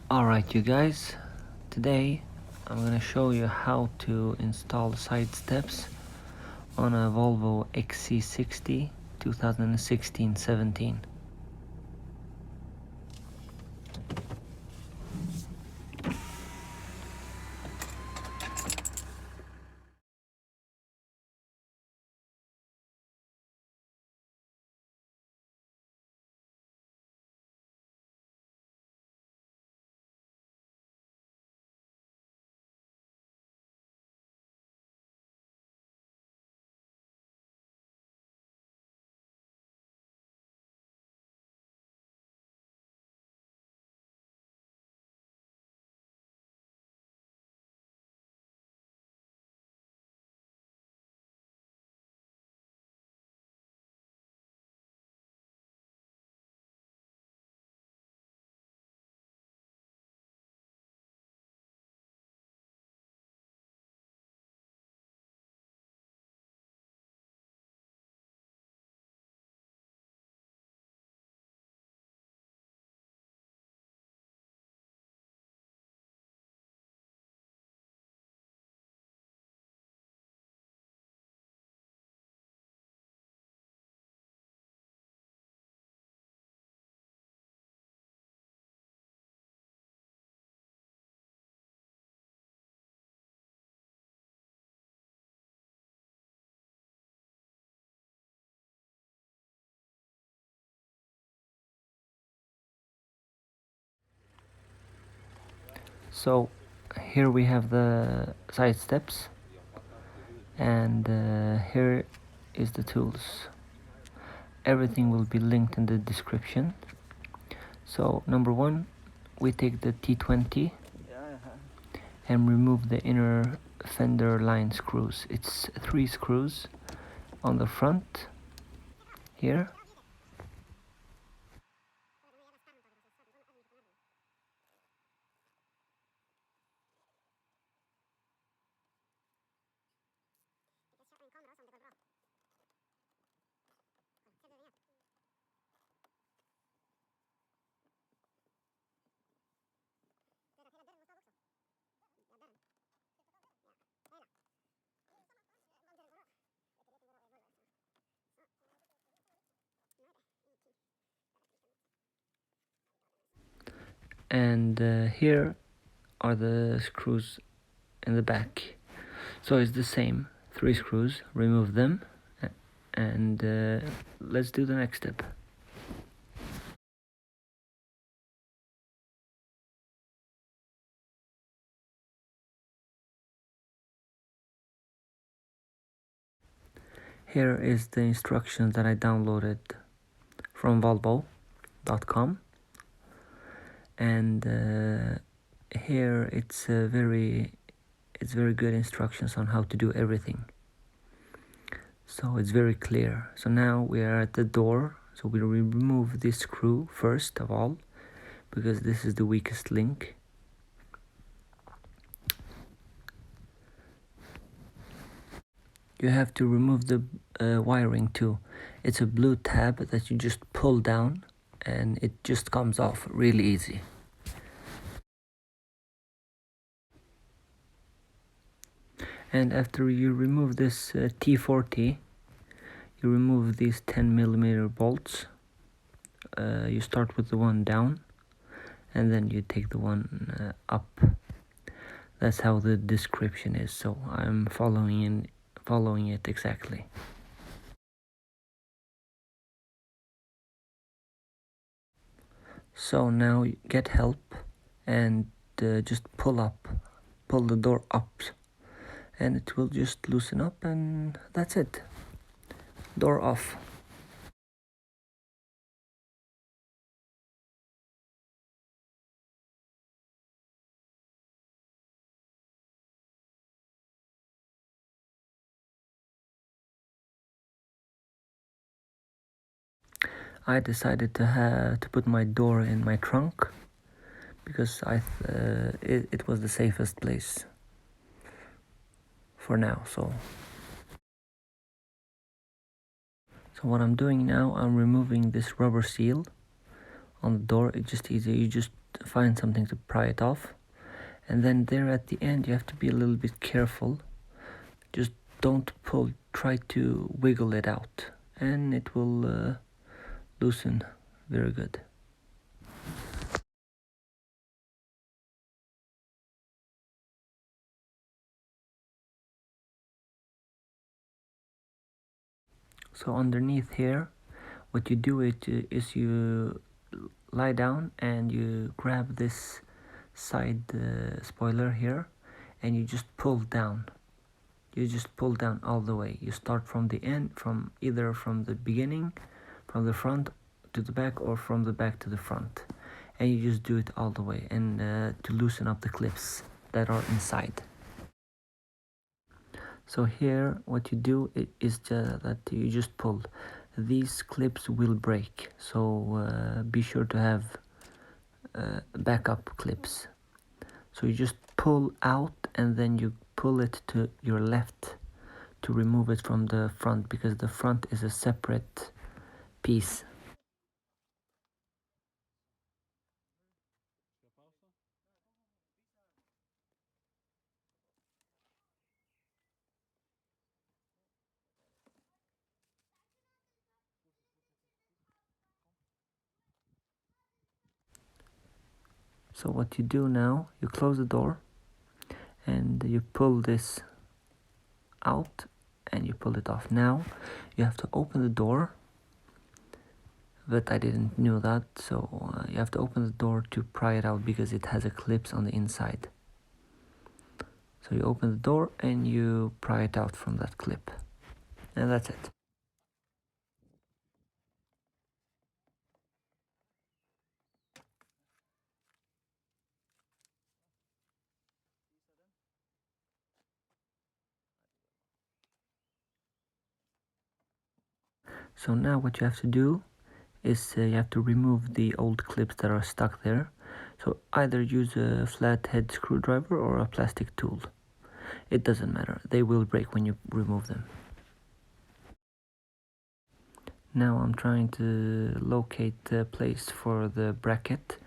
Alright you guys, today I'm gonna show you how to install Sidesteps on a Volvo XC60 2016-17. So here we have the Sidesteps, and here is the tools. Everything will be linked in the description. So number one, we take the T20 and remove the inner fender line screws. It's 3 screws on the front here, and here are the screws in the back. So it's the same, 3 screws, remove them, and let's do the next step. Here is the instructions that I downloaded from Volvo.com, and here it's very good instructions on how to do everything. So it's very clear. So now we are at the door, so we remove this screw first of all, because this is the weakest link. You have to remove the wiring too. It's a blue tab that you just pull down and it just comes off really easy. And after you remove this T40, you remove these 10mm bolts. You start with the one down and then you take the one up. That's how the description is, so I'm following it exactly. So now get help and just pull the door up, and it will just loosen up, and that's it. Door off. I decided to put my door in my trunk because it was the safest place for now. So what I'm doing now, I'm removing this rubber seal on the door, it's just easy. You just find something to pry it off, and then there at the end you have to be a little bit careful. Just don't pull, try to wiggle it out, and it will loosen very good. So underneath here, what you do is you lie down and you grab this side spoiler here, and you just pull down. You just pull down all the way. You start from the end, from either from the beginning, from the front to the back, or from the back to the front, and you just do it all the way, and to loosen up the clips that are inside. So here what you do is that you just pull. These clips will break, so be sure to have backup clips. So you just pull out, and then you pull it to your left to remove it from the front, because the front is a separate piece. So what you do now, you close the door and you pull this out and you pull it off. Now you have to open the door, but I didn't know that, so you have to open the door to pry it out because it has a clips on the inside. So you open the door and you pry it out from that clip, and that's it. So now what you have to do is you have to remove the old clips that are stuck there. So either use a flathead screwdriver or a plastic tool. It doesn't matter, they will break when you remove them. Now I'm trying to locate the place for the bracket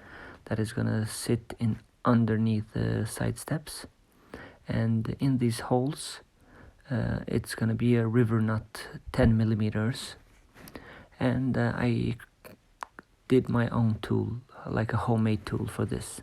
that is gonna sit in underneath the side steps, and in these holes it's gonna be a rivernut 10 millimeters, and I did my own tool, like a homemade tool for this.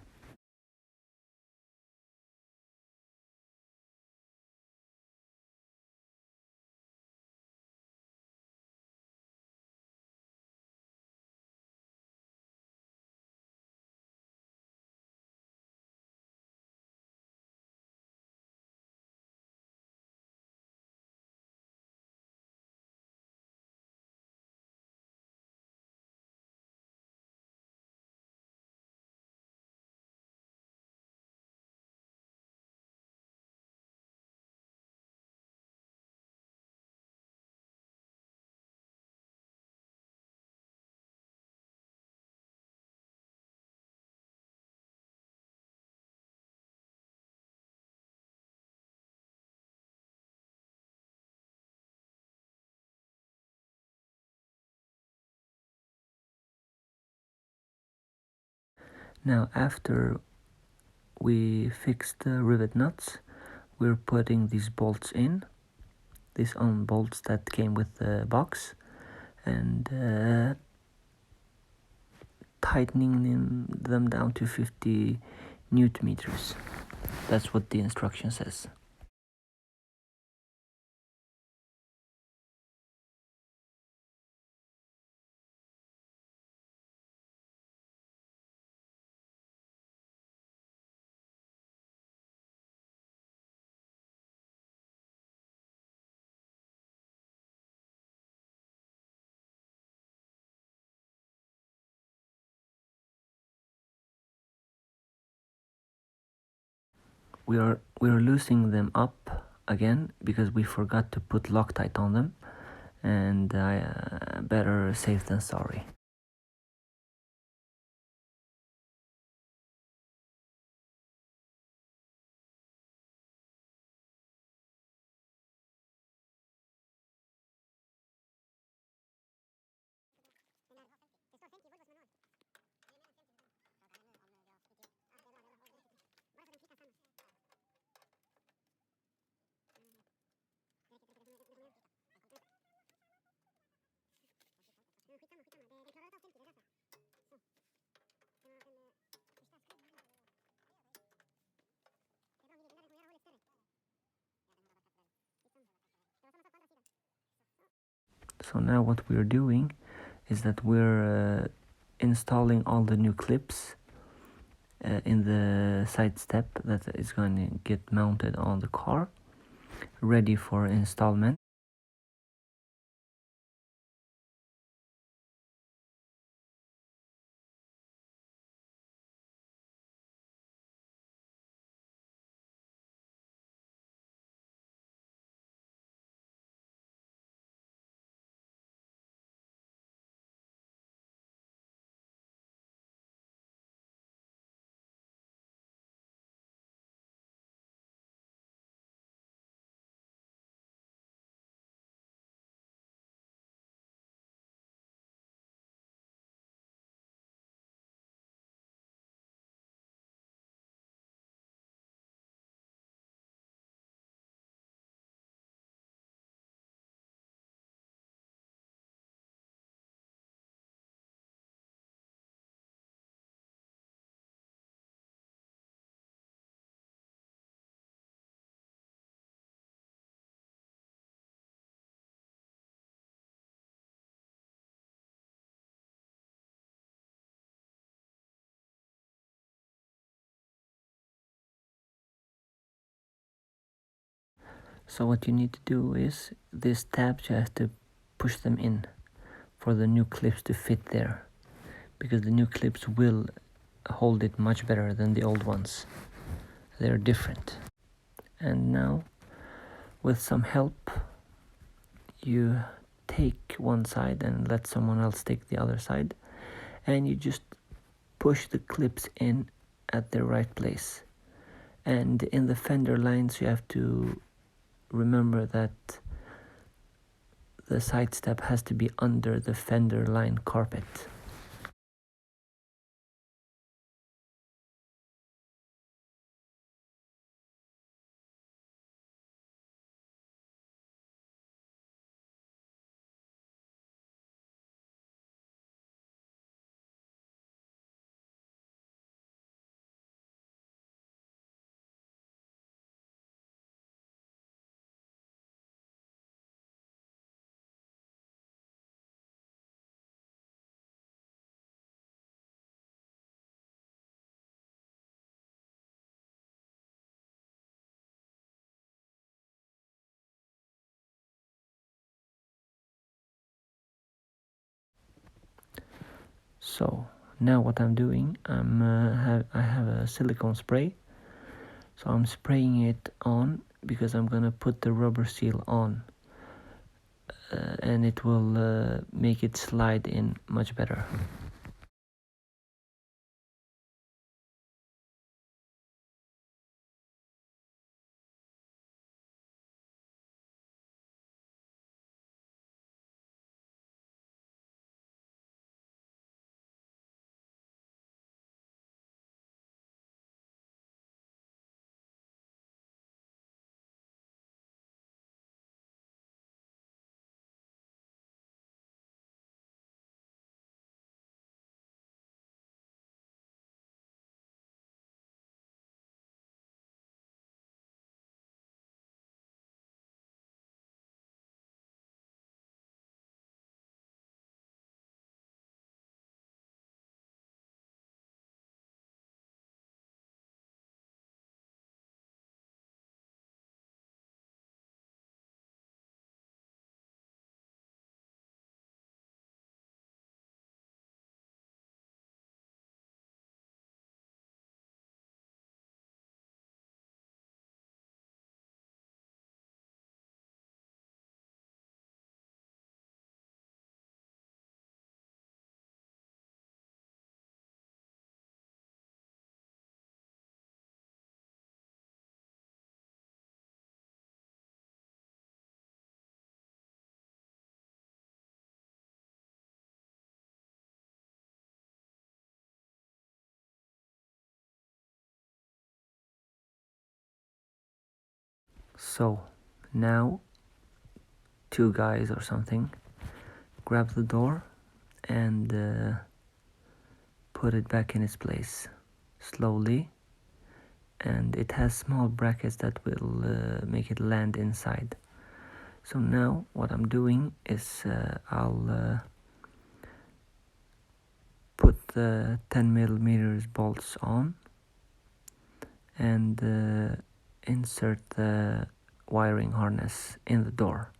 Now after we fixed the rivet nuts, we're putting these bolts in, these own bolts that came with the box, and tightening them down to 50 newton meters. That's what the instruction says. We're loosening them up again because we forgot to put Loctite on them, and better safe than sorry. So now what we're doing is that we're installing all the new clips in the side step that is going to get mounted on the car, ready for installment. So what you need to do is, these tabs, you have to push them in for the new clips to fit there, because the new clips will hold it much better than the old ones. They're different. And now, with some help, you take one side and let someone else take the other side, and you just push the clips in at the right place. And in the fender lines, you have to remember that the side step has to be under the fender line carpet. So now what I'm doing, I have a silicone spray, so I'm spraying it on because I'm gonna put the rubber seal on, and it will make it slide in much better. So now 2 guys or something grab the door and put it back in its place slowly, and it has small brackets that will make it land inside. So now what I'm doing is I'll put the 10 millimeters bolts on and insert the wiring harness in the door.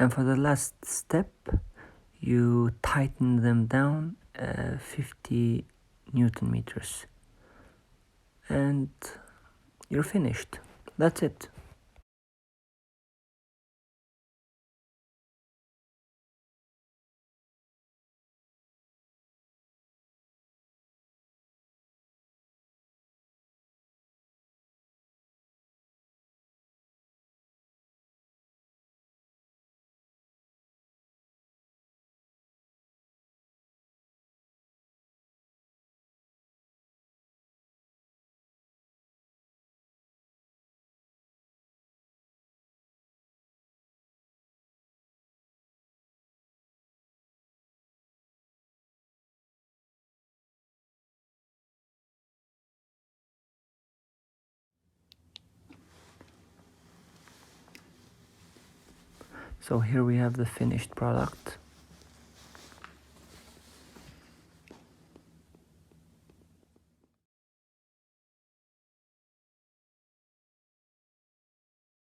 And for the last step, you tighten them down 50 Newton meters. And you're finished. That's it. So here we have the finished product.